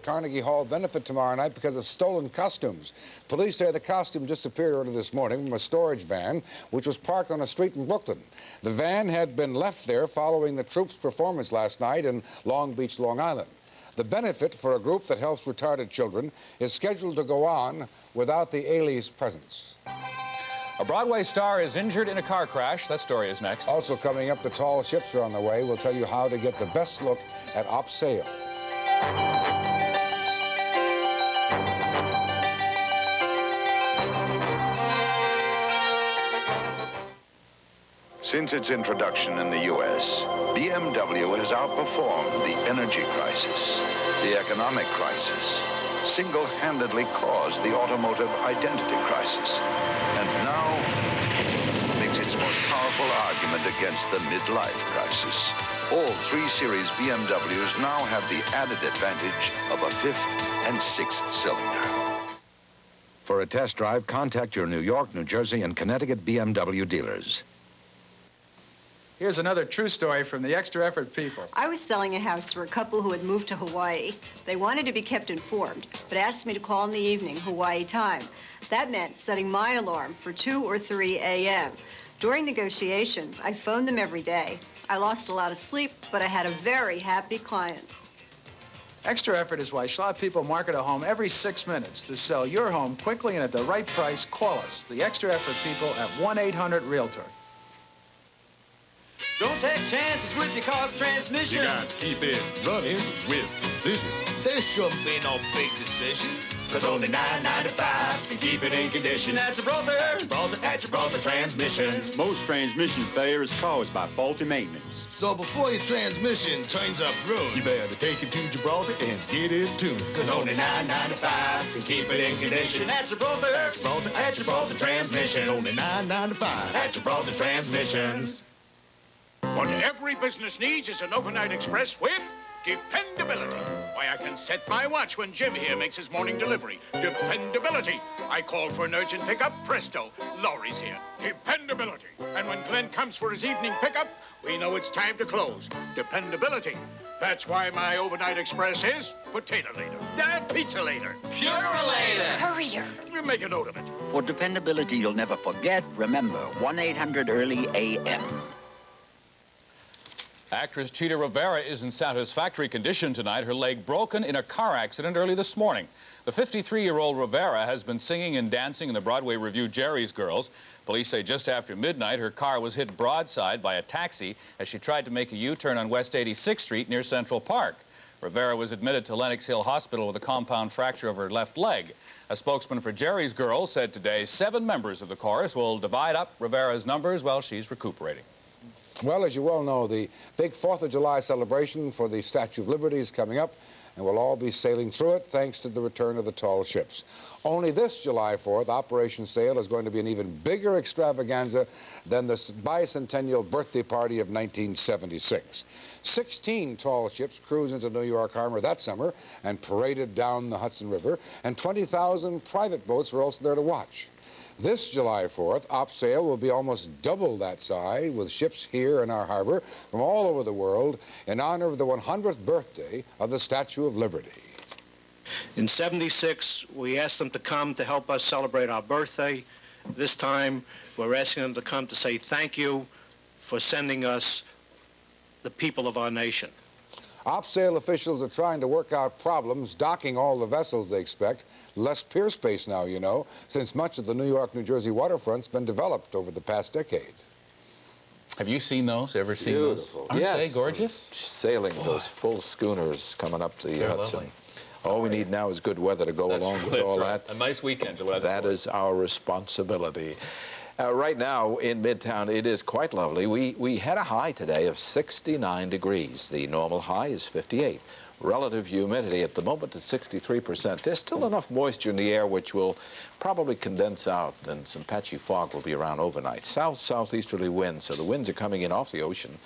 Carnegie Hall benefit tomorrow night because of stolen costumes. Police say the costume disappeared early this morning from a storage van which was parked on a street in Brooklyn. The van had been left there following the troops' performance last night in Long Beach, Long Island. The benefit for a group that helps retarded children is scheduled to go on without the Ailey's presence. A Broadway star is injured in a car crash. That story is next. Also coming up, the tall ships are on the way. We'll tell you how to get the best look at Op Sale. Since its introduction in the U.S., BMW has outperformed the energy crisis, the economic crisis, single-handedly caused the automotive identity crisis, and now makes its most powerful argument against the midlife crisis. All 3 Series BMWs now have the added advantage of a 5th and 6th cylinder. For a test drive, contact your New York, New Jersey, and Connecticut BMW dealers. Here's another true story from the Extra Effort people. I was selling a house for a couple who had moved to Hawaii. They wanted to be kept informed, but asked me to call in the evening, Hawaii time. That meant setting my alarm for 2 or 3 a.m. During negotiations, I phoned them every day. I lost a lot of sleep, but I had a very happy client. Extra Effort is why Schlott people market a home every 6 minutes. To sell your home quickly and at the right price, call us, the Extra Effort people, at 1-800-REALTOR. Don't take chances with your car's transmission. You got to keep it running with precision. There shouldn't be no big decision, 'cause only $9.95 can keep it in condition. At Gibraltar Transmissions. Most transmission failure is caused by faulty maintenance. So before your transmission turns up road, You better take it to Gibraltar and get it tuned. 'cause only $9.95 can keep it in condition. At Gibraltar Transmissions. Only $9.95 at Gibraltar Transmissions. What every business needs is an overnight express with dependability. Why, I can set my watch when Jim here makes his morning delivery. Dependability. I call for an urgent pickup, presto, Laurie's here. Dependability. And when Glenn comes for his evening pickup, we know it's time to close. Dependability. That's why my overnight express is potato later, pizza later, Purelator. Courier. Make a note of it. For dependability you'll never forget, remember 1-800-EARLY-AM. Actress Chita Rivera is in satisfactory condition tonight. Her leg broken in a car accident early this morning. The 53-year-old Rivera has been singing and dancing in the Broadway revue Jerry's Girls. Police say just after midnight, her car was hit broadside by a taxi as she tried to make a U-turn on West 86th Street near Central Park. Rivera was admitted to Lenox Hill Hospital with a compound fracture of her left leg. A spokesman for Jerry's Girls said today 7 members of the chorus will divide up Rivera's numbers while she's recuperating. Well, as you well know, the big 4th of July celebration for the Statue of Liberty is coming up, and we'll all be sailing through it thanks to the return of the tall ships. Only this July 4th, Operation Sail is going to be an even bigger extravaganza than the bicentennial birthday party of 1976. 16 tall ships cruised into New York Harbor that summer and paraded down the Hudson River, and 20,000 private boats were also there to watch. This July 4th, Op Sail will be almost double that size, with ships here in our harbor from all over the world in honor of the 100th birthday of the Statue of Liberty. In '76, we asked them to come to help us celebrate our birthday. This time, we're asking them to come to say thank you for sending us the people of our nation. Op Sail officials are trying to work out problems docking all the vessels they expect. Less pier space now, you know, since much of the New York, New Jersey waterfront's been developed over the past decade. Have you seen those? Ever seen Beautiful. those? Aren't they gorgeous? Sailing those full schooners coming up the Hudson. Lovely. All we need now is good weather to go along with all that. A nice weekend to weather. That is our responsibility. Right now in Midtown, it is quite lovely. We had a high today of 69 degrees. The normal high is 58. Relative humidity at the moment is 63%. There's still enough moisture in the air which will probably condense out, and some patchy fog will be around overnight. South-southeasterly winds, so the winds are coming in off the ocean.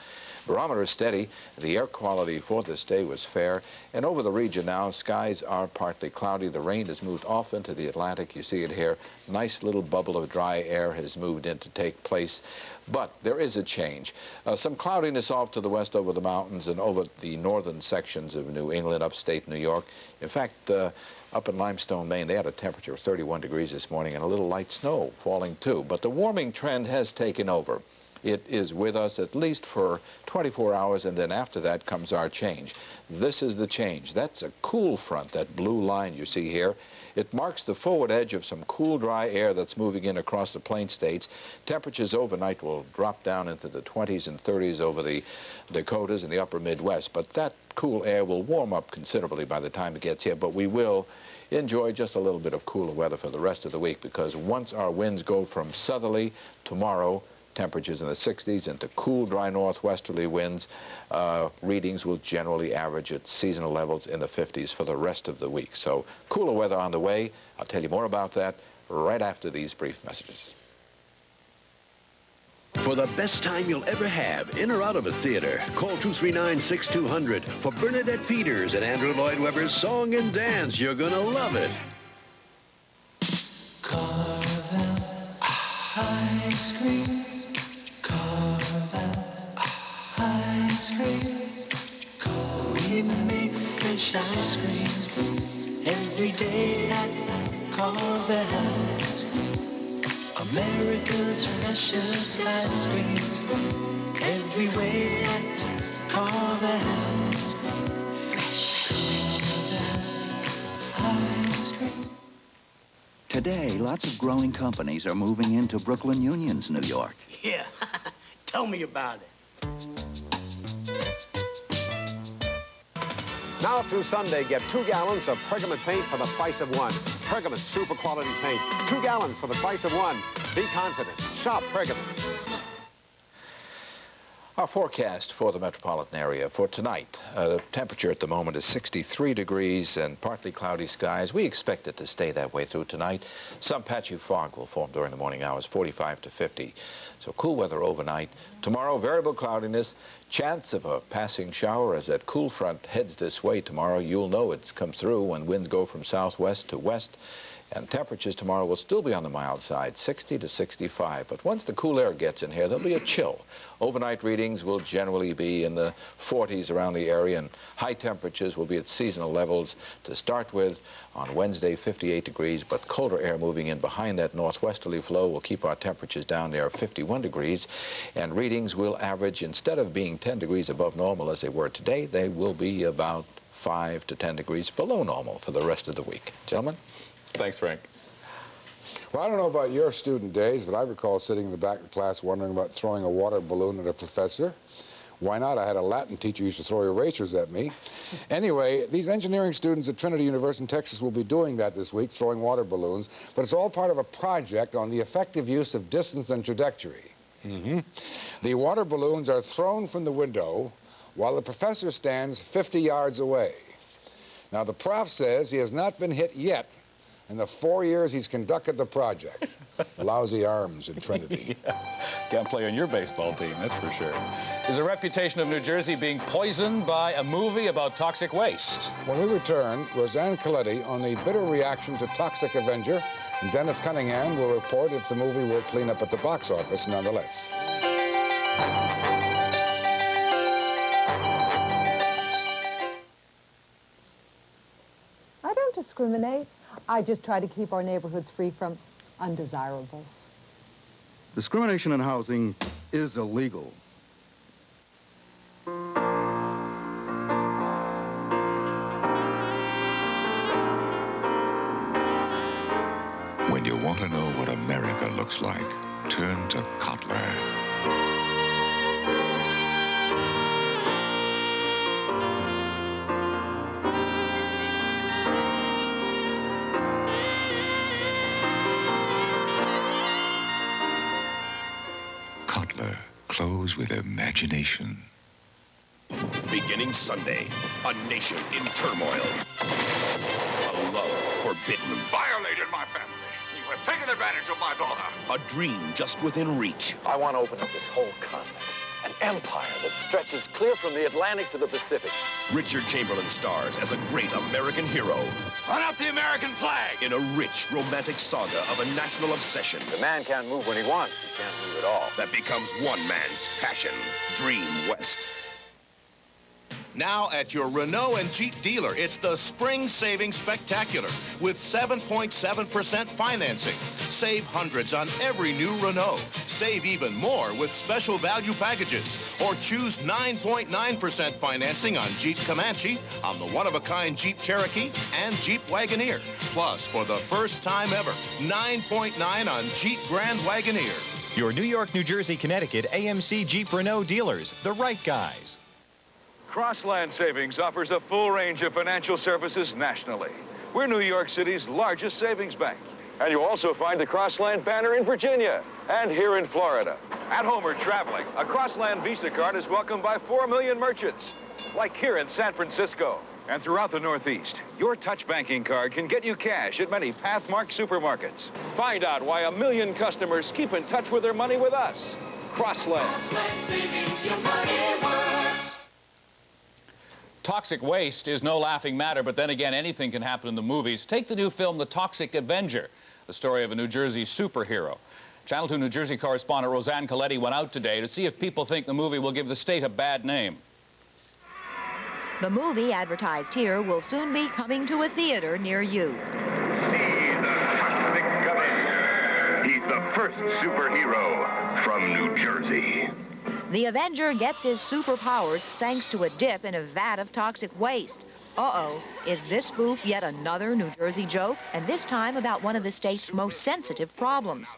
Barometer is steady. The air quality for this day was fair. And over the region now, skies are partly cloudy. The rain has moved off into the Atlantic. You see it here. Nice little bubble of dry air has moved in to take place. But there is a change. Some cloudiness off to the west over the mountains and over the northern sections of New England, upstate New York. In fact, up in Limestone, Maine, they had a temperature of 31 degrees this morning and a little light snow falling too. But the warming trend has taken over. It is with us at least for 24 hours, and then after that comes our change. This is the change. That's a cool front, that blue line you see here. It marks the forward edge of some cool, dry air that's moving in across the plain states. Temperatures overnight will drop down into the 20s and 30s over the Dakotas and the upper Midwest, but that cool air will warm up considerably by the time it gets here, but we will enjoy just a little bit of cooler weather for the rest of the week, because once our winds go from southerly tomorrow, temperatures in the 60s, into cool, dry northwesterly winds, readings will generally average at seasonal levels in the 50s for the rest of the week. So cooler weather on the way. I'll tell you more about that right after these brief messages. For the best time you'll ever have, in or out of a theater, call 239-6200 for Bernadette Peters and Andrew Lloyd Webber's Song and Dance. You're gonna love it. Carvel ice cream. Carvel ice cream. We make fresh ice cream every day at Carvel. America's freshest ice cream everywhere at Carvel. Fresh ice cream. Today, lots of growing companies are moving into Brooklyn Union's New York. Yeah, tell me about it. Now through Sunday, get 2 gallons of Pergament paint for the price of 1. Pergament super quality paint. 2 gallons for the price of 1. Be confident. Shop Pergament. Our forecast for the metropolitan area for tonight. The temperature at the moment is 63 degrees and partly cloudy skies. We expect it to stay that way through tonight. Some patchy fog will form during the morning hours, 45 to 50. So cool weather overnight. Tomorrow, variable cloudiness. Chance of a passing shower as that cool front heads this way tomorrow. You'll know it's come through when winds go from southwest to west. And temperatures tomorrow will still be on the mild side, 60 to 65. But once the cool air gets in here, there'll be a chill. Overnight readings will generally be in the 40s around the area, and high temperatures will be at seasonal levels to start with. On Wednesday, 58 degrees, but colder air moving in behind that northwesterly flow will keep our temperatures down there 51 degrees. And readings will average, instead of being 10 degrees above normal as they were today, they will be about 5 to 10 degrees below normal for the rest of the week. Gentlemen? Thanks, Frank. Well, I don't know about your student days, but I recall sitting in the back of the class wondering about throwing a water balloon at a professor. Why not? I had a Latin teacher who used to throw erasers at me. Anyway, these engineering students at Trinity University in Texas will be doing that this week, throwing water balloons, but it's all part of a project on the effective use of distance and trajectory. The water balloons are thrown from the window while the professor stands 50 yards away. Now, the prof says he has not been hit yet in the 4 years he's conducted the project. Lousy arms in Trinity. Can't play on your baseball team, that's for sure. There's a reputation of New Jersey being poisoned by a movie about toxic waste. When we return, Roseanne Coletti on the bitter reaction to Toxic Avenger, and Dennis Cunningham will report if the movie will clean up at the box office nonetheless. I don't discriminate. I just try to keep our neighborhoods free from undesirables. Discrimination in housing is illegal. When you want to know what America looks like, turn to Kotler. Kotler, clothes with imagination. Beginning Sunday, a nation in turmoil. A love forbidden. Violated my family. You have taken advantage of my daughter. A dream just within reach. I want to open up this whole continent An empire that stretches clear from the Atlantic to the Pacific. Richard Chamberlain stars as a great American hero. Run up the American flag! In a rich, romantic saga of a national obsession. The man can't move when he wants. He can't move at all. That becomes one man's passion. Dream West. Now at your Renault and Jeep dealer, it's the Spring Savings Spectacular with 7.7% financing. Save hundreds on every new Renault. Save even more with special value packages. Or choose 9.9% financing on Jeep Comanche, on the one-of-a-kind Jeep Cherokee, and Jeep Wagoneer. Plus, for the first time ever, 9.9 on Jeep Grand Wagoneer. Your New York, New Jersey, Connecticut AMC Jeep Renault dealers, the right guys. Crossland Savings offers a full range of financial services nationally. We're New York City's largest savings bank. And you also find the Crossland banner in Virginia and here in Florida. At home or traveling, a Crossland Visa card is welcomed by 4 million merchants, like here in San Francisco. And throughout the Northeast, your Touch Banking card can get you cash at many Pathmark supermarkets. Find out why 1 million customers keep in touch with their money with us. Crossland. Crossland Savings, your money works. Toxic waste is no laughing matter, but then again, anything can happen in the movies. Take the new film, The Toxic Avenger, the story of a New Jersey superhero. Channel 2 New Jersey correspondent Roseanne Coletti went out today to see if people think the movie will give the state a bad name. The movie advertised here will soon be coming to a theater near you. See the Toxic Avenger. He's the first superhero from New Jersey. The Avenger gets his superpowers thanks to a dip in a vat of toxic waste. Uh-oh, is this spoof yet another New Jersey joke? And this time about one of the state's most sensitive problems.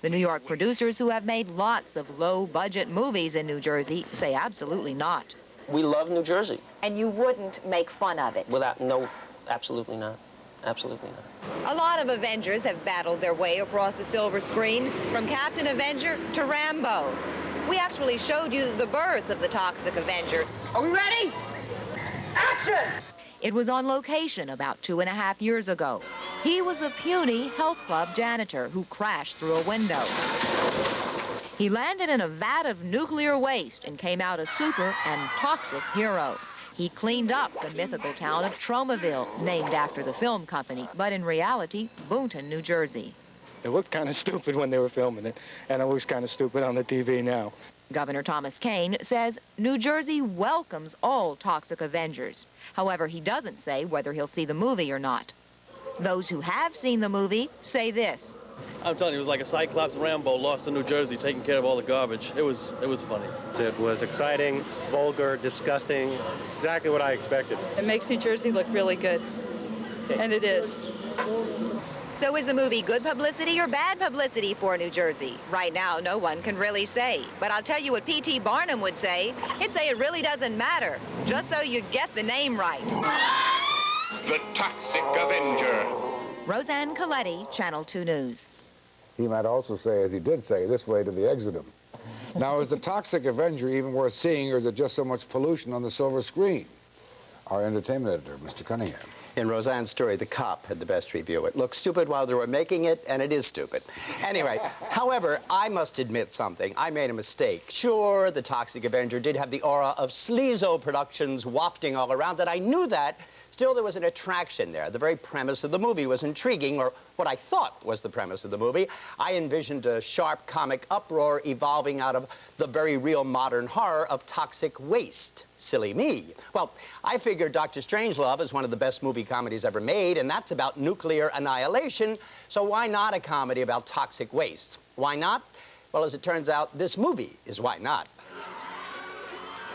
The New York producers, who have made lots of low-budget movies in New Jersey, say absolutely not. We love New Jersey. And you wouldn't make fun of it? No, absolutely not. Absolutely not. A lot of Avengers have battled their way across the silver screen, from Captain Avenger to Rambo. We actually showed you the birth of the Toxic Avenger. Are we ready? Action! It was on location about 2.5 years ago. He was a puny health club janitor who crashed through a window. He landed in a vat of nuclear waste and came out a super and toxic hero. He cleaned up the mythical town of Tromaville, named after the film company, but in reality, Boonton, New Jersey. It looked kind of stupid when they were filming it, and it looks kind of stupid on the TV now. Governor Thomas Kean says New Jersey welcomes all toxic Avengers. However, he doesn't say whether he'll see the movie or not. Those who have seen the movie say this. I'm telling you, it was like a Cyclops Rambo lost in New Jersey, taking care of all the garbage. It was funny. It was exciting, vulgar, disgusting, exactly what I expected. It makes New Jersey look really good, and it is. So is the movie good publicity or bad publicity for New Jersey? Right now, no one can really say. But I'll tell you what P.T. Barnum would say. He'd say it really doesn't matter, just so you get the name right. The Toxic Avenger. Roseanne Coletti, Channel 2 News. He might also say, as he did say, this way to the Exodum. Now, is the Toxic Avenger even worth seeing, or is it just so much pollution on the silver screen? Our entertainment editor, Mr. Cunningham. In Roseanne's story, the cop had the best review. It looked stupid while they were making it, and it is stupid. Anyway, however, I must admit something. I made a mistake. Sure, the Toxic Avenger did have the aura of Sleazo Productions wafting all around it. I knew that. Still, there was an attraction there. The very premise of the movie was intriguing, or what I thought was the premise of the movie. I envisioned a sharp comic uproar evolving out of the very real modern horror of toxic waste. Silly me. Well, I figured Dr. Strangelove is one of the best movie comedies ever made, and that's about nuclear annihilation, so why not a comedy about toxic waste? Why not? Well, as it turns out, this movie is why not.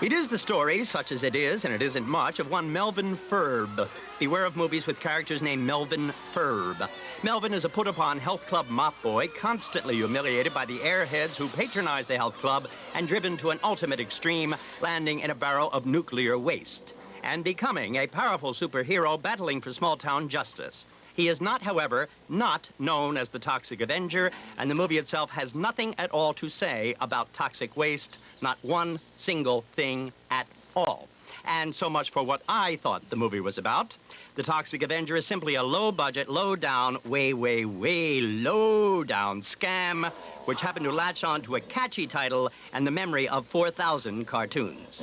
It is the story, such as it is, and it isn't much, of one Melvin Ferb. Beware of movies with characters named Melvin Ferb. Melvin is a put-upon health club mop boy, constantly humiliated by the airheads who patronize the health club and driven to an ultimate extreme, landing in a barrel of nuclear waste, and becoming a powerful superhero battling for small-town justice. He is not, however, not known as the Toxic Avenger, and the movie itself has nothing at all to say about toxic waste, not one single thing at all. And so much for what I thought the movie was about. The Toxic Avenger is simply a low-budget, low-down, way low-down scam, which happened to latch on to a catchy title and the memory of 4,000 cartoons.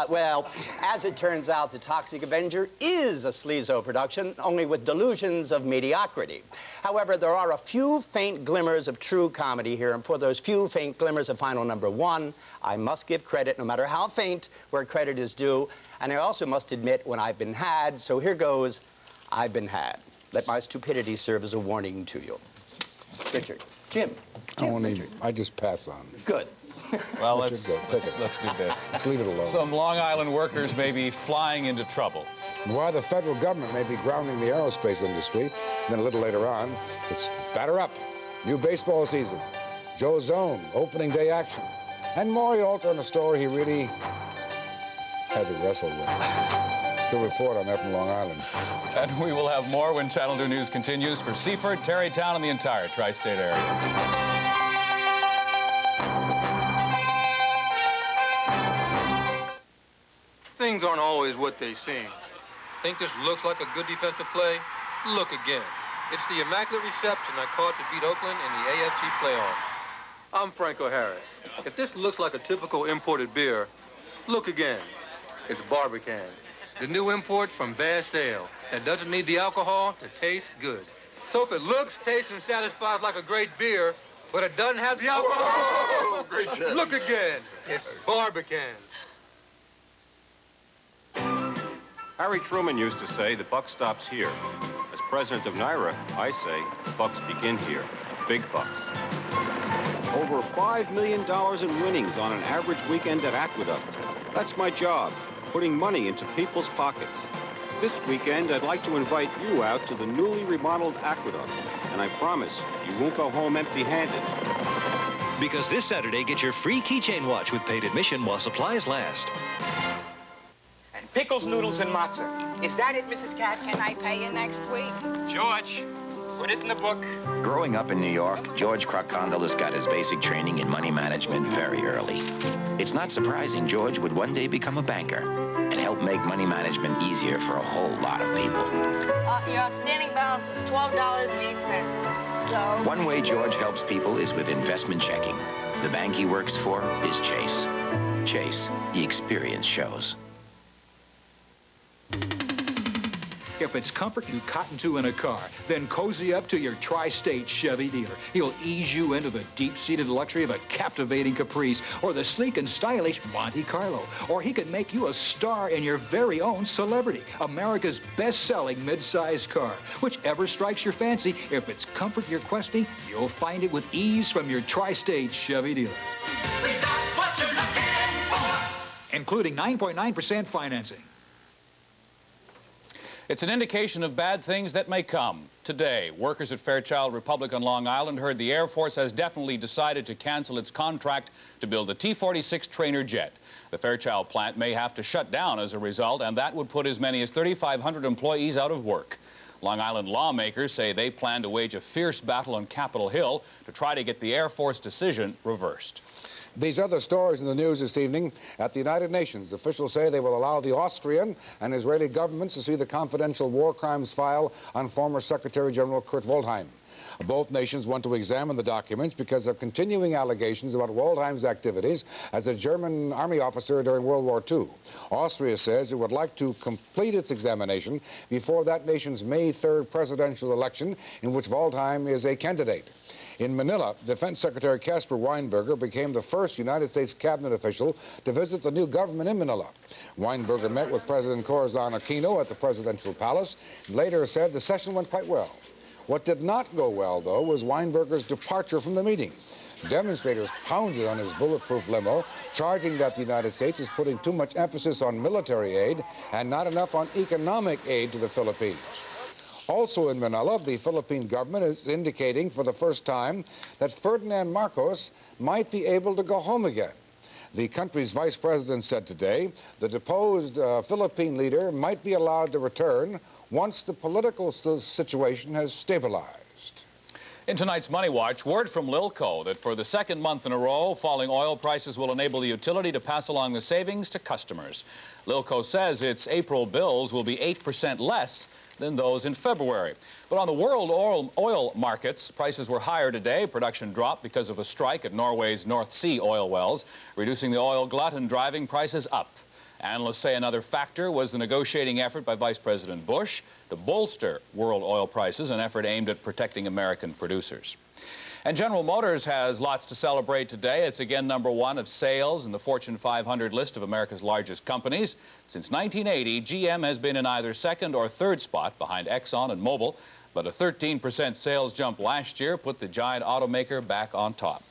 Well, as it turns out, The Toxic Avenger is a sleazo production, only with delusions of mediocrity. However, there are a few faint glimmers of true comedy here, and for those few faint glimmers of final number one, I must give credit, no matter how faint, where credit is due, and I also must admit when I've been had, so here goes, I've been had. Let my stupidity serve as a warning to you. Richard. Jim. I just pass on. Good. Well, let's do this. Let's leave it alone. Some Long Island workers may be flying into trouble. Why the federal government may be grounding the aerospace industry. Then a little later on, it's batter up. New baseball season. Joe Zone, opening day action. And Maury Alter on a story he really had to wrestle with. He'll report on up in Long Island. And we will have more when Channel 2 News continues for Seaford, Tarrytown, and the entire tri-state area. Things aren't always what they seem. Think this looks like a good defensive play? Look again. It's the immaculate reception I caught to beat Oakland in the AFC playoffs. I'm Franco Harris. If this looks like a typical imported beer, look again. It's Barbican, the new import from Bass Sale that doesn't need the alcohol to taste good. So if it looks, tastes, and satisfies like a great beer, but it doesn't have the alcohol, great catch. Look again. It's Barbican. Harry Truman used to say, the buck stops here. As president of NYRA, I say, the bucks begin here. Big bucks. Over $5 million in winnings on an average weekend at Aqueduct. That's my job, putting money into people's pockets. This weekend, I'd like to invite you out to the newly remodeled Aqueduct. And I promise, you won't go home empty-handed. Because this Saturday, get your free keychain watch with paid admission while supplies last. Pickles, noodles, and matzah. Is that it, Mrs. Katz? Can I pay you next week? George, put it in the book. Growing up in New York, George Crocondalis got his basic training in money management very early. It's not surprising George would one day become a banker and help make money management easier for a whole lot of people. Your outstanding balance is $12.08. So... One way George helps people is with investment checking. The bank he works for is Chase. Chase, the experience shows. If it's comfort you cotton to in a car, then cozy up to your tri-state Chevy dealer. He'll ease you into the deep-seated luxury of a captivating Caprice or the sleek and stylish Monte Carlo. Or he could make you a star in your very own Celebrity, America's best-selling mid-size car. Whichever strikes your fancy, if it's comfort you're questing, you'll find it with ease from your tri-state Chevy dealer. We got what you're looking for. Including 9.9% financing. It's an indication of bad things that may come. Today, workers at Fairchild Republic on Long Island heard the Air Force has definitely decided to cancel its contract to build a T-46 trainer jet. The Fairchild plant may have to shut down as a result, and that would put as many as 3,500 employees out of work. Long Island lawmakers say they plan to wage a fierce battle on Capitol Hill to try to get the Air Force decision reversed. These other stories in the news this evening. At the United Nations, officials say they will allow the Austrian and Israeli governments to see the confidential war crimes file on former Secretary General Kurt Waldheim. Both nations want to examine the documents because of continuing allegations about Waldheim's activities as a German army officer during World War II. Austria says it would like to complete its examination before that nation's May 3rd presidential election, in which Waldheim is a candidate. In Manila, Defense Secretary Caspar Weinberger became the first United States cabinet official to visit the new government in Manila. Weinberger met with President Corazon Aquino at the presidential palace and later said the session went quite well. What did not go well, though, was Weinberger's departure from the meeting. Demonstrators pounded on his bulletproof limo, charging that the United States is putting too much emphasis on military aid and not enough on economic aid to the Philippines. Also in Manila, the Philippine government is indicating for the first time that Ferdinand Marcos might be able to go home again. The country's vice president said today the deposed Philippine leader might be allowed to return once the political situation has stabilized. In tonight's Money Watch, word from Lilco that for the second month in a row, falling oil prices will enable the utility to pass along the savings to customers. Lilco says its April bills will be 8% less than those in February. But on the world oil markets, prices were higher today. Production dropped because of a strike at Norway's North Sea oil wells, reducing the oil glut and driving prices up. Analysts say another factor was the negotiating effort by Vice President Bush to bolster world oil prices, an effort aimed at protecting American producers. And General Motors has lots to celebrate today. It's again #1 of sales in the Fortune 500 list of America's largest companies. Since 1980, GM has been in either second or third spot behind Exxon and Mobil, but a 13% sales jump last year put the giant automaker back on top.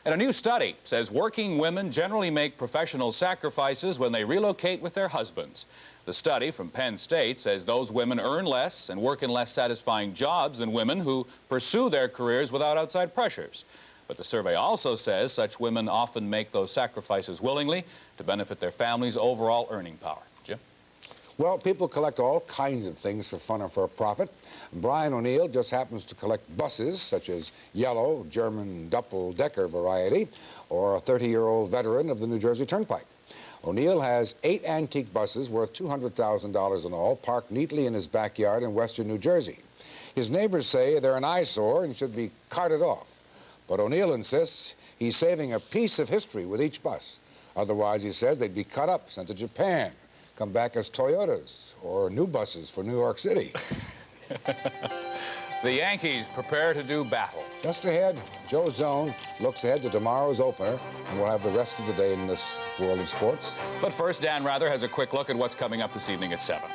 And a new study says working women generally make professional sacrifices when they relocate with their husbands. The study from Penn State says those women earn less and work in less satisfying jobs than women who pursue their careers without outside pressures. But the survey also says such women often make those sacrifices willingly to benefit their family's overall earning power. Jim? Well, people collect all kinds of things for fun or for a profit. Brian O'Neill just happens to collect buses, such as yellow German double-decker variety, or a 30-year-old veteran of the New Jersey Turnpike. O'Neill has 8 antique buses worth $200,000 in all, parked neatly in his backyard in western New Jersey. His neighbors say they're an eyesore and should be carted off. But O'Neill insists he's saving a piece of history with each bus. Otherwise, he says, they'd be cut up, sent to Japan, come back as Toyotas or new buses for New York City. The Yankees prepare to do battle. Just ahead, Joe Zone looks ahead to tomorrow's opener, and we'll have the rest of the day in this world of sports. But first, Dan Rather has a quick look at what's coming up this evening at 7.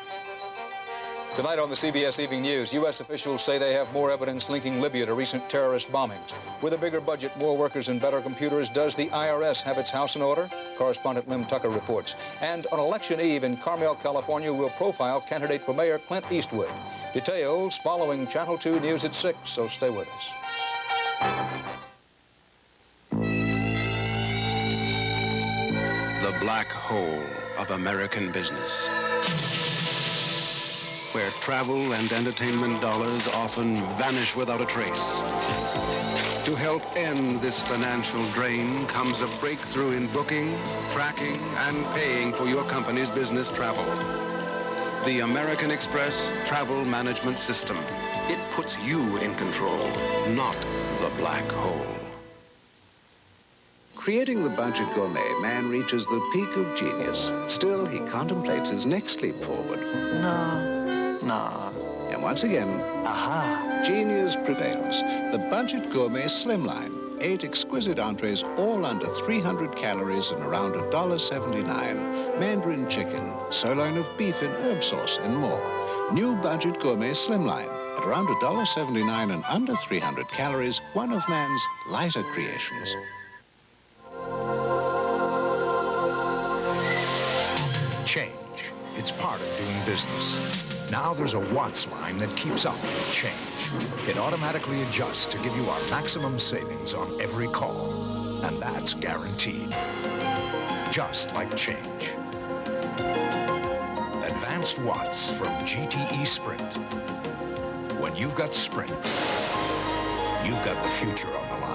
Tonight on the CBS Evening News, U.S. officials say they have more evidence linking Libya to recent terrorist bombings. With a bigger budget, more workers, and better computers, does the IRS have its house in order? Correspondent Lim Tucker reports. And on election eve in Carmel, California, we'll profile candidate for mayor Clint Eastwood. Details following Channel 2 News at 6, so stay with us. The black hole of American business, where travel and entertainment dollars often vanish without a trace. To help end this financial drain comes a breakthrough in booking, tracking, and paying for your company's business travel. The American Express Travel Management System. It puts you in control, not the black hole. Creating the budget gourmet, man reaches the peak of genius. Still, he contemplates his next leap forward. No. And once again, aha, genius prevails. The budget gourmet slimline. 8 exquisite entrees, all under 300 calories and around $1.79. Mandarin chicken, sirloin of beef in herb sauce, and more. New budget gourmet slimline. At around $1.79 and under 300 calories, one of man's lighter creations. Change. It's part of doing business. Now there's a Watts line that keeps up with change. It automatically adjusts to give you our maximum savings on every call. And that's guaranteed. Just like change. Advanced Watts from GTE Sprint. When you've got Sprint, you've got the future on the line.